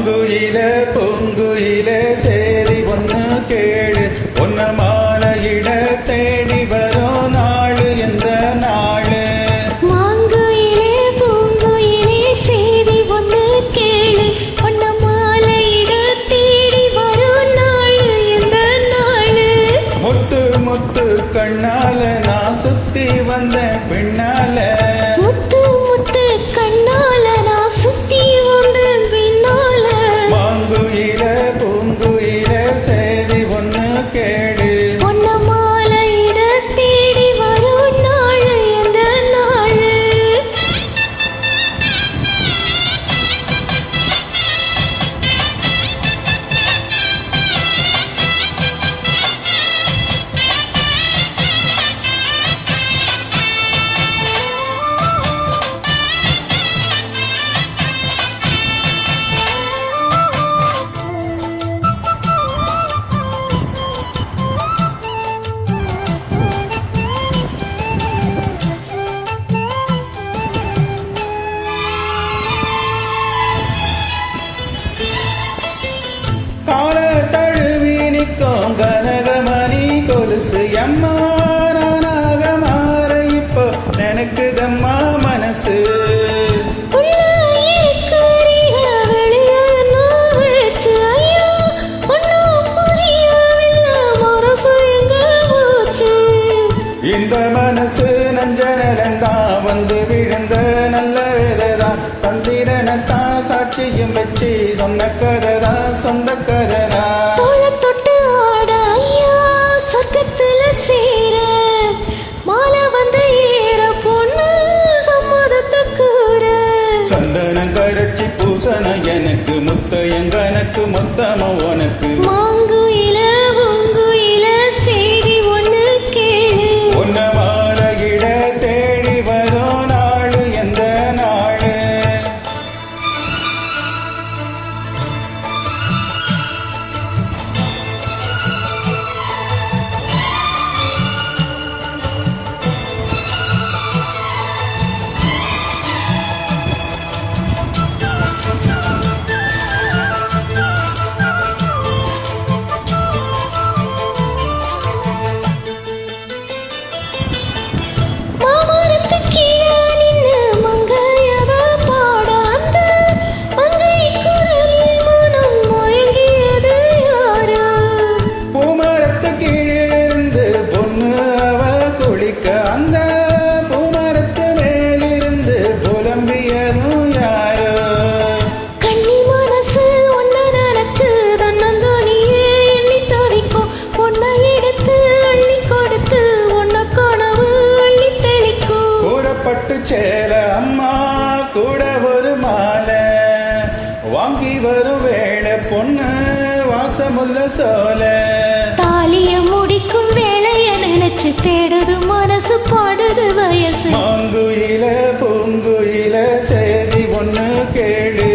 மாங்குயில பூங்குயில சேதி ஒன்னு கேளு ஒன்ன மாலையிட தேடி வரும் நாளு எந்த நாளு மாங்குயிலே பூங்குயிலே சேதி ஒன்னு கேளு ஒன்ன மாலையிட தேடி வரும் நாளு எந்த நாளு முத்து முத்து கண்ணால நான் சுத்தி வந்த பின்னால முத்து முத்து கண்ணால நான் சுத்தி வந்த பின்னால மாங்குயில பூங்குயில சேதி ஒன்னு கேளு ஒன்ன மாலையிட தேடி வரும் நாளு எந்த நாளு கால தழுவி நிற்கும் கனகமணி கொலுசு அம்மா நானாக மாற இப்போ நினைக்குதம்மா மனசு இந்த மனசு நஞ்சனலந்தா வந்து விழுந்த நல்ல விதைதான் சந்திரனத்தான் சாட்சியும் வச்சு சொன்ன கதைதான் சொந்த கதைதான் தொட்டு ஆட ஐயா சொர்க்கத்துல சேர மாலை வந்து ஏற பொண்ணு சம்மதத்தை கூற சந்தனம் கரைச்சி பூசணம் எனக்கு முத்தையன் கணக்கு மொத்தமும் உனக்கு மாங்குயில பூங்குயில சேதி ஒண்ணு கேளு உன்ன மாலையிட தேடி வரும் நாளு எந்த நாளு மாமரத்து கீழே நின்னு மங்கையவ பாட அந்த மங்கை குரலில் மனம் மயங்கியது யாரோ பூமரத்து கீழே இருந்து பொண்ணு அவ குளிக்க அந்த பூமரத்து மேலிருந்து புலம்பியதும் யாரோ கண்ணி மனசு ஒன்ன நினைச்சு தன்னந்தனியே எண்ணி தவிக்கும் பொண்ணை எடுத்து அள்ளி கொடுத்து உன்ன கனவு அள்ளி தெளிக்கும் கூறப்பட்டு சேல அம்மா கூட ஒரு மாலை வாங்கி வரும் வேளை பொண்ணு வாசமுள்ள சோல தாலிய முடிக்கும் வேளைய நினைச்சு தேடுது மனசு பாடுது வயசு மாங்குயில பூங்குயில சேதி ஒண்ணு கேளு